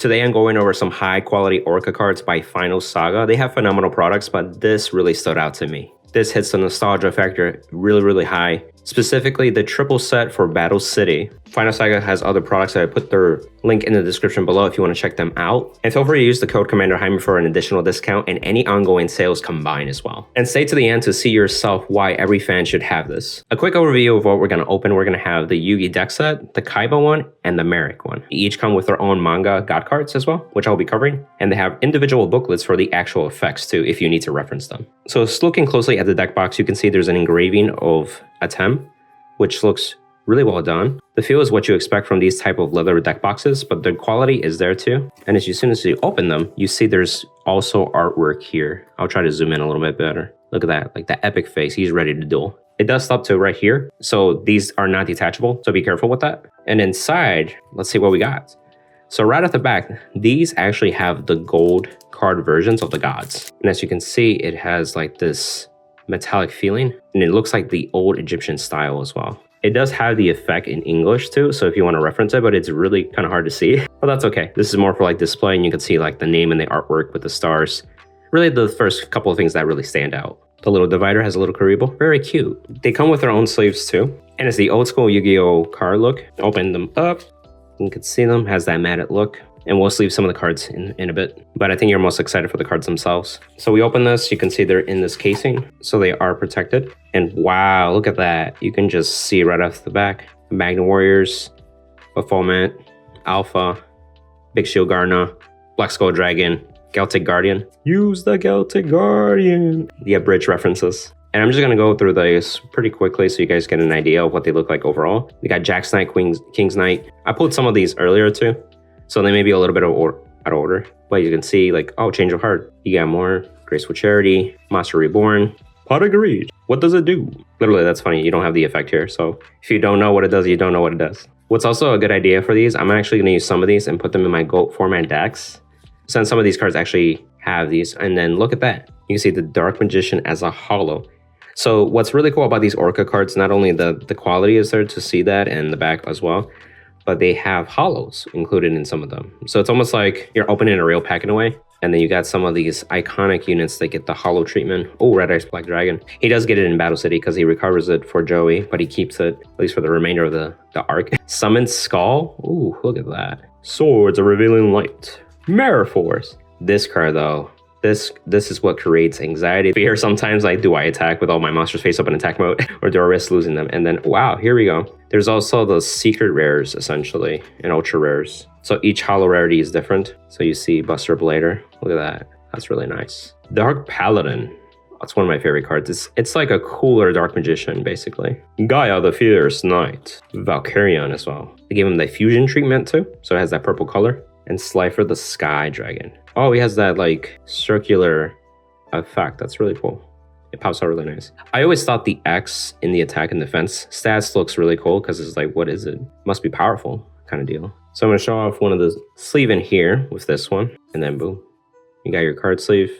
Today I'm going over some high quality Orica cards by Final Saga. They have phenomenal products, but this really stood out to me. This hits the nostalgia factor really high. Specifically, the triple set for Battle City. Final Saga has other products that I put their link in the description below if you want to check them out. And feel free to use the code Commander Jaime for an additional discount and any ongoing sales combined as well. And stay to the end to see yourself why every fan should have this. A quick overview of what we're going to open. We're going to have the Yugi deck set, the Kaiba one, and the Marik one. They each come with their own manga god cards as well, which I'll be covering. And they have individual booklets for the actual effects too, if you need to reference them. So looking closely at the deck box, you can see there's an engraving of Atem, which looks really well done. The feel is what you expect from these type of leather deck boxes, but the quality is there too. And as soon as you open them, you see there's also artwork here. I'll try to zoom in a little bit better. Look at that, like that epic face. He's ready to duel. It does stop to right here. So these are not detachable. So be careful with that. And inside, let's see what we got. So right at the back, these actually have the gold card versions of the gods. And as you can see, it has like this metallic feeling, and it looks like the old Egyptian style as well. It does have the effect in English too, so if you want to reference it, but it's really kind of hard to see. But that's okay. This is more for like display, and you can see like the name and the artwork with the stars. Really the first couple of things that really stand out. The little divider has a little Karibo, very cute. They come with their own sleeves too. And it's the old school Yu-Gi-Oh card look. Open them up, you can see them, has that matted look. And we'll sleeve some of the cards in a bit. But I think you're most excited for the cards themselves. So we open this, you can see they're in this casing. So they are protected. And wow, look at that. You can just see right off the back. Magna Warriors, Baphomet, Alpha, Big Shield Garna, Black Skull Dragon, Celtic Guardian. Use the Celtic Guardian. The abridged references. And I'm just going to go through these pretty quickly so you guys get an idea of what they look like overall. We got Jack's Knight, King's Knight. I pulled some of these earlier too, so they may be a little bit out of order. But you can see like, oh, Change of Heart. You got more. Graceful Charity, Monster Reborn, Pot of Greed. What does it do? Literally, that's funny. You don't have the effect here. So if you don't know what it does, you don't know what it does. What's also a good idea for these, I'm actually going to use some of these and put them in my GOAT format decks, since some of these cards actually have these. And then look at that. You can see the Dark Magician as a holo. So what's really cool about these Orica cards, not only the quality is there to see that and the back as well, but they have holos included in some of them. So it's almost like you're opening a real pack in a way. And then you got some of these iconic units that get the holo treatment. Oh, Red Eyes Black Dragon. He does get it in Battle City because he recovers it for Joey, but he keeps it at least for the remainder of the arc. Summon Skull. Ooh, look at that. Swords of Revealing Light. Mirror Force. This card though, this is what creates anxiety. Fear sometimes, like, do I attack with all my monsters face up in attack mode, or do I risk losing them? And then, wow, here we go. There's also the secret rares, essentially, and ultra rares. So each holo rarity is different. So you see Buster Blader. Look at that. That's really nice. Dark Paladin. That's one of my favorite cards. It's like a cooler Dark Magician, basically. Gaia the Fierce Knight. Valkyrion as well. They gave him the fusion treatment too, so it has that purple color. And Slifer the Sky Dragon. Oh, he has that like circular effect. That's really cool. It pops out really nice. I always thought the X in the attack and defense stats looks really cool because it's like, what is it? Must be powerful kind of deal. So I'm going to show off one of the sleeve in here with this one. And then boom, you got your card sleeve.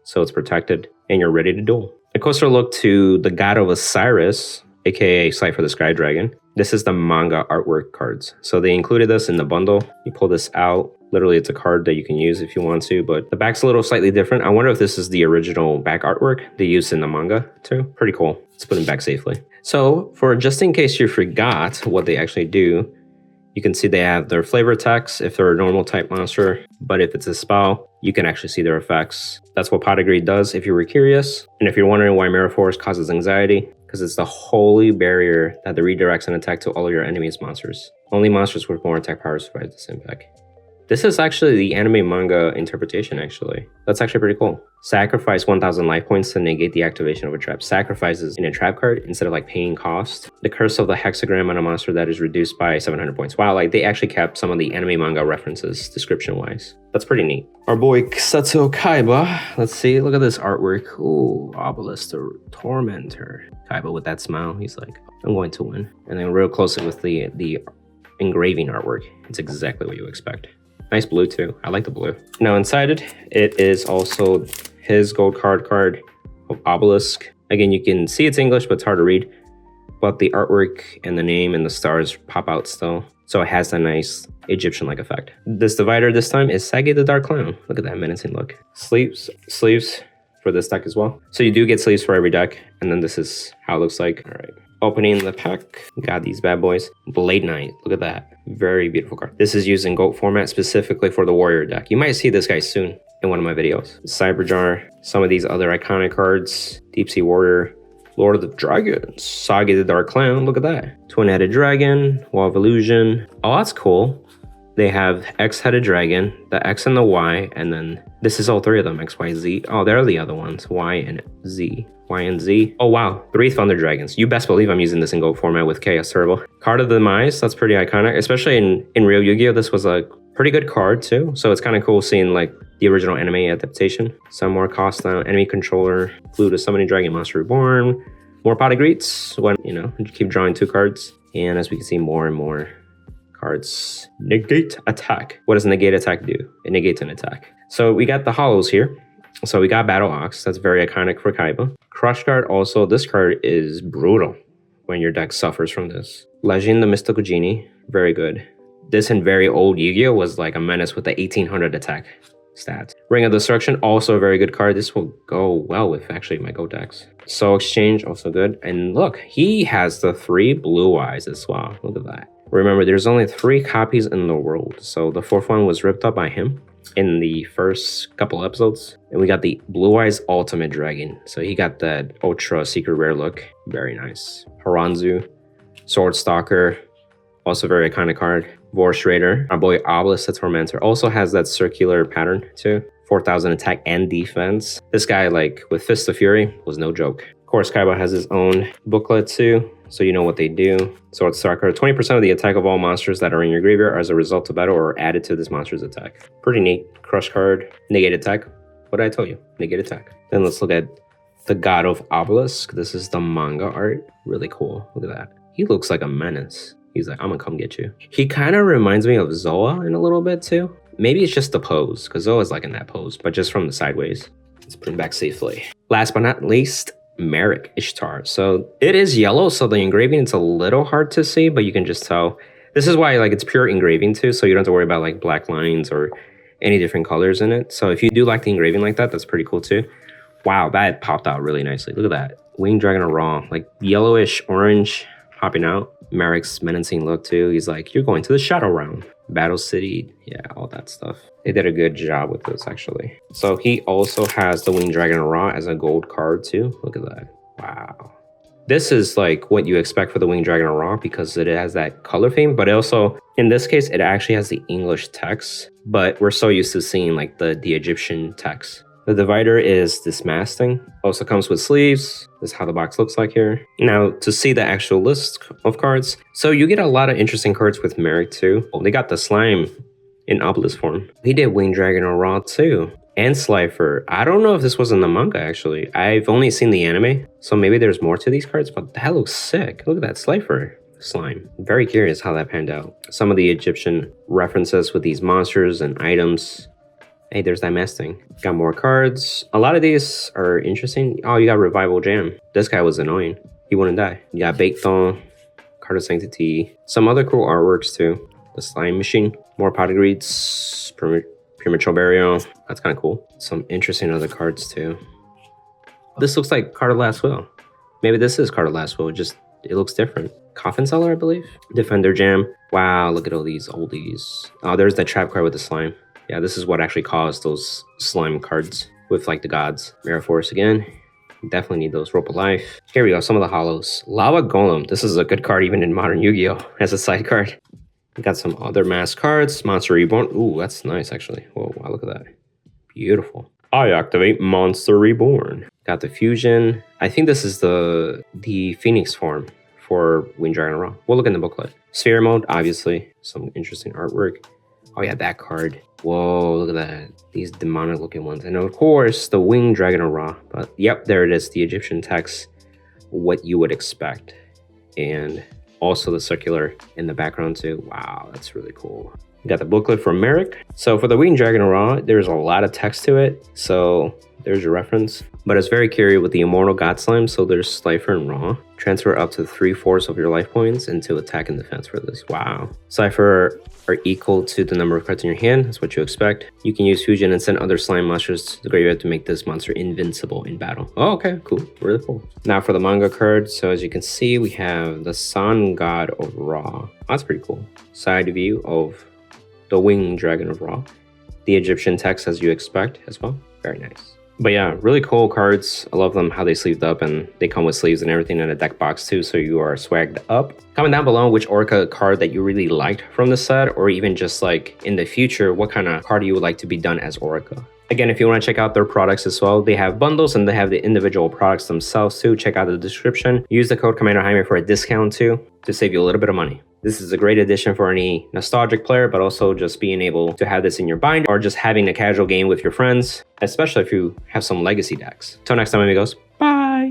So it's protected and you're ready to duel. A closer look to the God of Osiris, aka Slifer the Sky Dragon. This is the manga artwork cards. So they included this in the bundle. You pull this out. Literally, it's a card that you can use if you want to, but the back's a little slightly different. I wonder if this is the original back artwork they used in the manga too. Pretty cool. Let's put them back safely. So for just in case you forgot what they actually do, you can see they have their flavor text if they're a normal type monster, but if it's a spell, you can actually see their effects. That's what Pot of Greed does if you were curious. And if you're wondering why Mirror Force causes anxiety, because it's the holy barrier that redirects an attack to all of your enemies' monsters. Only monsters with more attack power survive this impact. This is actually the anime manga interpretation, actually. That's actually pretty cool. Sacrifice 1,000 life points to negate the activation of a trap. Sacrifices in a trap card instead of like paying cost. The curse of the hexagram on a monster that is reduced by 700 points. Wow, like they actually kept some of the anime manga references description-wise. That's pretty neat. Our boy Seto Kaiba. Let's see, look at this artwork. Ooh, Obelisk the Tormentor. Kaiba with that smile, he's like, I'm going to win. And then real closely with the engraving artwork. It's exactly what you expect. Nice blue too. I like the blue. Now inside it is also his gold card of Obelisk. Again, you can see it's English, but it's hard to read. But the artwork and the name and the stars pop out still. So it has a nice Egyptian-like effect. This divider this time is Sage the Dark Clown. Look at that menacing look. Sleeves for this deck as well. So you do get sleeves for every deck, and then this is how it looks like. All right. Opening the pack, got these bad boys. Blade Knight, look at that. Very beautiful card. This is used in GOAT format specifically for the Warrior deck. You might see this guy soon in one of my videos. Cyberjar, some of these other iconic cards. Deep Sea Warrior, Lord of the Dragons, Sage the Dark Clown, look at that. Twin-headed dragon, Wall of Illusion. Oh, that's cool. They have X-headed dragon, the X and the Y, and then this is all three of them, X, Y, Z. Oh, they're the other ones, Y and Z. Y and Z. Oh wow, 3 Thunder Dragons. You best believe I'm using this in GOAT format with Chaos Turbo. Card of the Demise, that's pretty iconic, especially in real Yu-Gi-Oh! This was a pretty good card too, so it's kind of cool seeing like the original anime adaptation. Some more cost down, enemy controller, glue to summoning dragon monster reborn, more pot of greets when, you know, you keep drawing 2 cards. And as we can see, more and more cards. Negate attack. What does negate attack do? It negates an attack. So we got the hollows here. So we got Battle Ox, that's very iconic for Kaiba. Crush card also, this card is brutal when your deck suffers from this. Legend the Mystical Genie, very good. This in very old Yu-Gi-Oh! Was like a menace with the 1800 attack stats. Ring of Destruction, also a very good card. This will go well with actually my GOAT decks. Soul Exchange, also good. And look, he has the 3 blue eyes as well. Look at that. Remember, there's only 3 copies in the world. So the 4th one was ripped up by him in the first couple episodes. And we got the Blue Eyes Ultimate Dragon. So he got that ultra secret rare look. Very nice. Haranzu, Sword Stalker, also very iconic card. Vorse Raider, our boy Obelisk the Tormentor, also has that circular pattern too. 4,000 attack and defense. This guy, like with Fist of Fury, was no joke. Of course, Kaiba has his own booklet too, so you know what they do. Sword Stalker, 20% of the attack of all monsters that are in your graveyard as a result of battle or added to this monster's attack. Pretty neat. Crush card, negate attack. What did I tell you? Negate attack. Then let's look at the God of Obelisk. This is the manga art. Really cool. Look at that. He looks like a menace. He's like, I'm gonna come get you. He kind of reminds me of Zoa in a little bit too. Maybe it's just the pose, because Zoa's like in that pose, but just from the sideways. Let's put him back safely. Last but not least, Marik Ishtar. So it is yellow, so the engraving it's a little hard to see, but you can just tell. This is why like it's pure engraving too, so you don't have to worry about like black lines or any different colors in it. So if you do like the engraving like that, that's pretty cool too. Wow, that popped out really nicely. Look at that. Winged Dragon are raw, like yellowish orange popping out. Marik's menacing look too. He's like, you're going to the Shadow Realm. Battle City, yeah, all that stuff. They did a good job with this actually. So he also has the Winged Dragon Raw as a gold card too. Look at that. Wow. This is like what you expect for the Winged Dragon Raw because it has that color theme, but also in this case, it actually has the English text, but we're so used to seeing like the Egyptian text. The divider is this mask thing. Also comes with sleeves. This is how the box looks like here. Now, to see the actual list of cards. So you get a lot of interesting cards with Marik too. Oh, they got the slime in Obelisk form. He did Winged Dragon or Raw too. And Slifer. I don't know if this was in the manga actually. I've only seen the anime. So maybe there's more to these cards, but that looks sick. Look at that Slifer slime. Very curious how that panned out. Some of the Egyptian references with these monsters and items. Hey, there's that mess thing. Got more cards. A lot of these are interesting. Oh, you got Revival Jam. This guy was annoying. He wouldn't die. You got Bakethon, Card of Sanctity. Some other cool artworks too. The Slime Machine. More Pot of Greets. Premature Burial. That's kind of cool. Some interesting other cards too. This looks like Card of Last Will. Maybe this is Card of Last Will. Just, it looks different. Coffin Seller, I believe. Defender Jam. Wow, look at all these oldies. Oh, there's that trap card with the slime. Yeah, this is what actually caused those slime cards with like the gods. Mirror Force again. Definitely need those. Rope of Life. Here we go, some of the hollows. Lava Golem. This is a good card even in modern Yu-Gi-Oh! As a side card. We got some other mass cards. Monster Reborn. Ooh, that's nice actually. Whoa, wow, look at that. Beautiful. I activate Monster Reborn. Got the Fusion. I think this is the Phoenix form for Winged Dragon Raw. We'll look in the booklet. Sphere Mode, obviously. Some interesting artwork. Oh yeah, that card. Whoa, look at that. These demonic looking ones. And of course, the Winged Dragon Raw. But yep, there it is. The Egyptian text. What you would expect. And also the circular in the background too. Wow, that's really cool. We got the booklet from Marik. So for the Winged Dragon Raw, there's a lot of text to it. So there's your reference. But it's very curious with the Immortal God Slime. So there's Slifer and Raw. Transfer up to 3/4 of your life points into attack and defense for this. Wow. Cipher are equal to the number of cards in your hand. That's what you expect. You can use fusion and send other slime monsters to the graveyard to make this monster invincible in battle. Oh, okay, cool. Really cool. Now for the manga card. So as you can see, we have the Sun God of Ra. That's pretty cool. Side view of the Winged Dragon of Ra. The Egyptian text as you expect as well. Very nice. But yeah, really cool cards. I love them, how they sleeved up, and they come with sleeves and everything in a deck box too, so you are swagged up. Comment down below which Orica card that you really liked from the set, or even just like in the future, what kind of card you would like to be done as Orica. Again, if you want to check out their products as well, they have bundles and they have the individual products themselves too. Check out the description. Use the code Commander Jaime for a discount too, to save you a little bit of money. This is a great addition for any nostalgic player, but also just being able to have this in your binder or just having a casual game with your friends, especially if you have some legacy decks. Till next time, amigos. Bye!